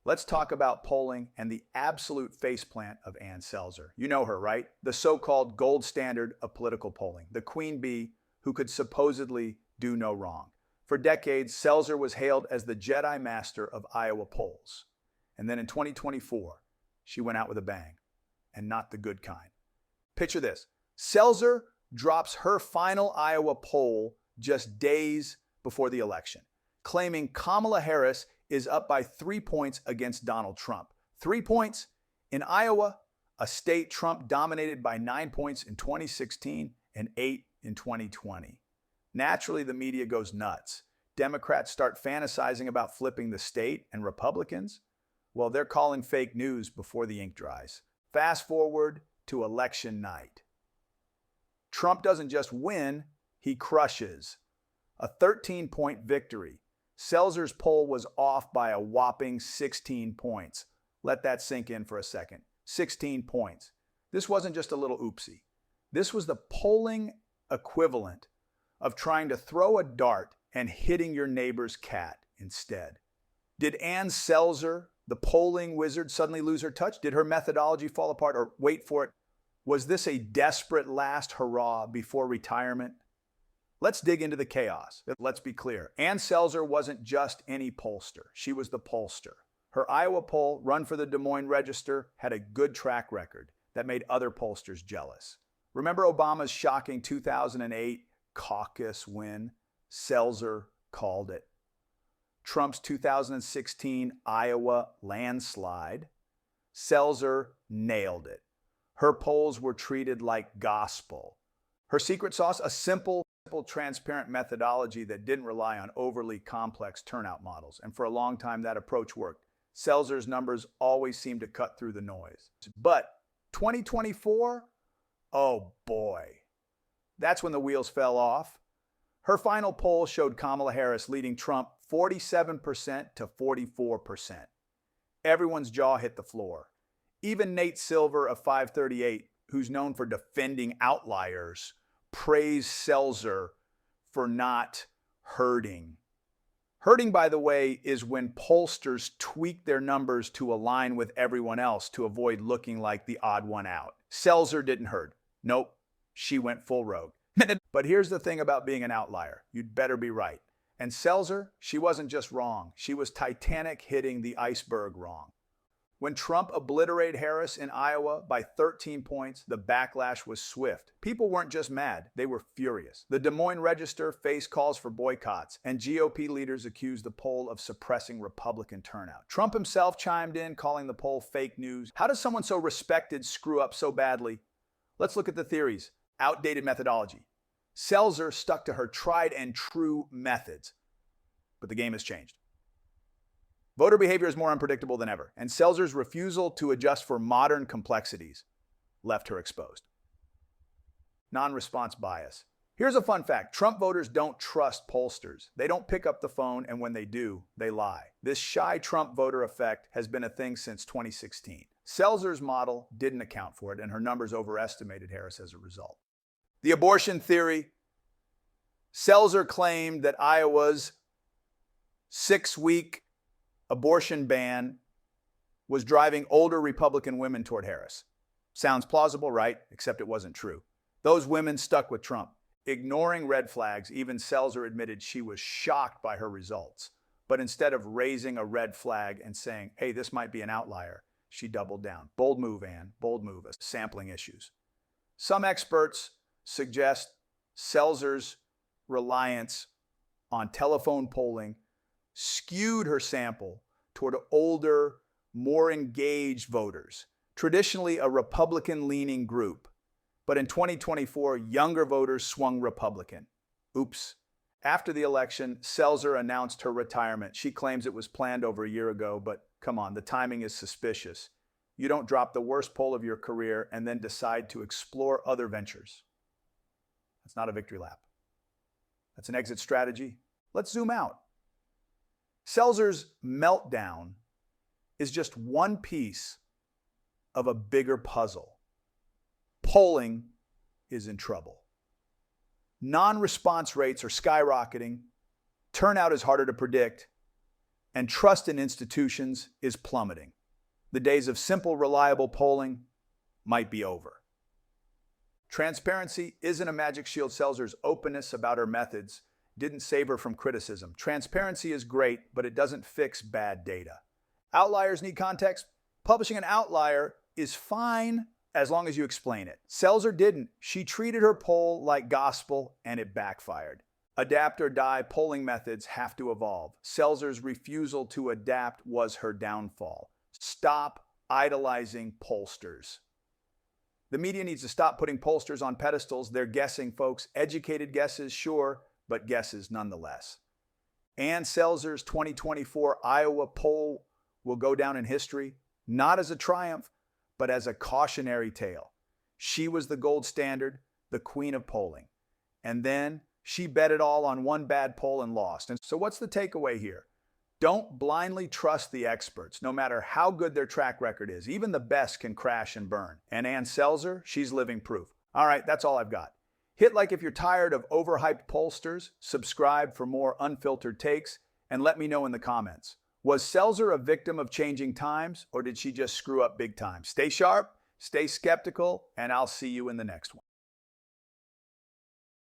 Let's talk about polling and the absolute faceplant of Ann Selzer. You know her, right? The so-called gold standard of political polling, the queen bee who could supposedly do no wrong. For decades, Selzer was hailed as the Jedi Master of Iowa polls. And then in 2024, she went out with a bang, and not the good kind. Picture this. Selzer drops her final Iowa poll just days before the election, claiming Kamala Harris is up by 3 points against Donald Trump. 3 points? In Iowa, a state Trump dominated by 9 points in 2016 and 8 in 2020. Naturally, the media goes nuts. Democrats start fantasizing about flipping the state, and Republicans, well, they're calling fake news before the ink dries. Fast forward to election night. Trump doesn't just win, he crushes. A 13-point victory. Selzer's poll was off by a whopping 16 points. Let that sink in for a second. 16 points. This wasn't just a little oopsie. This was the polling equivalent of trying to throw a dart and hitting your neighbor's cat instead. Did Ann Selzer, the polling wizard, suddenly lose her touch? Did her methodology fall apart? Or wait for it, was this a desperate last hurrah before retirement? Let's dig into the chaos. Let's be clear. Ann Selzer wasn't just any pollster. She was the pollster. Her Iowa poll, run for the Des Moines Register, had a good track record that made other pollsters jealous. Remember Obama's shocking 2008 caucus win? Selzer called it. Trump's 2016 Iowa landslide? Selzer nailed it. Her polls were treated like gospel. Her secret sauce? A simple, transparent methodology that didn't rely on overly complex turnout models. And for a long time, that approach worked. Selzer's numbers always seemed to cut through the noise. But 2024? Oh boy. That's when the wheels fell off. Her final poll showed Kamala Harris leading Trump 47% to 44%. Everyone's jaw hit the floor. Even Nate Silver of 538, who's known for defending outliers, praised Selzer for not herding. Herding, by the way, is when pollsters tweak their numbers to align with everyone else to avoid looking like the odd one out. Selzer didn't herd. Nope, she went full rogue. But here's the thing about being an outlier. You'd better be right. And Selzer, she wasn't just wrong. She was Titanic hitting the iceberg wrong. When Trump obliterated Harris in Iowa by 13 points, the backlash was swift. People weren't just mad, they were furious. The Des Moines Register faced calls for boycotts, and GOP leaders accused the poll of suppressing Republican turnout. Trump himself chimed in, calling the poll fake news. How does someone so respected screw up so badly? Let's look at the theories. Outdated methodology. Selzer stuck to her tried and true methods, but the game has changed. Voter behavior is more unpredictable than ever, and Selzer's refusal to adjust for modern complexities left her exposed. Non-response bias. Here's a fun fact. Trump voters don't trust pollsters. They don't pick up the phone, and when they do, they lie. This shy Trump voter effect has been a thing since 2016. Selzer's model didn't account for it, and her numbers overestimated Harris as a result. The abortion theory. Selzer claimed that Iowa's 6-week abortion ban was driving older Republican women toward Harris. Sounds plausible, right? Except it wasn't true. Those women stuck with Trump. Ignoring red flags, even Selzer admitted she was shocked by her results. But instead of raising a red flag and saying, hey, this might be an outlier, she doubled down. Bold move, Ann. Bold move. Sampling issues. Some experts suggest Selzer's reliance on telephone polling skewed her sample toward older, more engaged voters, traditionally a Republican-leaning group. But in 2024, younger voters swung Republican. Oops. After the election, Selzer announced her retirement. She claims it was planned over a year ago, but come on, the timing is suspicious. You don't drop the worst poll of your career and then decide to explore other ventures. That's not a victory lap. That's an exit strategy. Let's zoom out. Selzer's meltdown is just one piece of a bigger puzzle. Polling is in trouble. Non-response rates are skyrocketing, turnout is harder to predict, and trust in institutions is plummeting. The days of simple, reliable polling might be over. Transparency isn't a magic shield. Selzer's openness about her methods didn't save her from criticism. Transparency is great, but it doesn't fix bad data. Outliers need context. Publishing an outlier is fine as long as you explain it. Selzer didn't. She treated her poll like gospel, and it backfired. Adapt or die polling methods have to evolve. Selzer's refusal to adapt was her downfall. Stop idolizing pollsters. The media needs to stop putting pollsters on pedestals. They're guessing, folks. Educated guesses, sure, but guesses nonetheless. Ann Selzer's 2024 Iowa poll will go down in history, not as a triumph, but as a cautionary tale. She was the gold standard, the queen of polling. And then she bet it all on one bad poll and lost. And so what's the takeaway here? Don't blindly trust the experts, no matter how good their track record is. Even the best can crash and burn. And Ann Selzer, she's living proof. All right, that's all I've got. Hit like if you're tired of overhyped pollsters, subscribe for more unfiltered takes, and let me know in the comments. Was Selzer a victim of changing times, or did she just screw up big time? Stay sharp, stay skeptical, and I'll see you in the next one.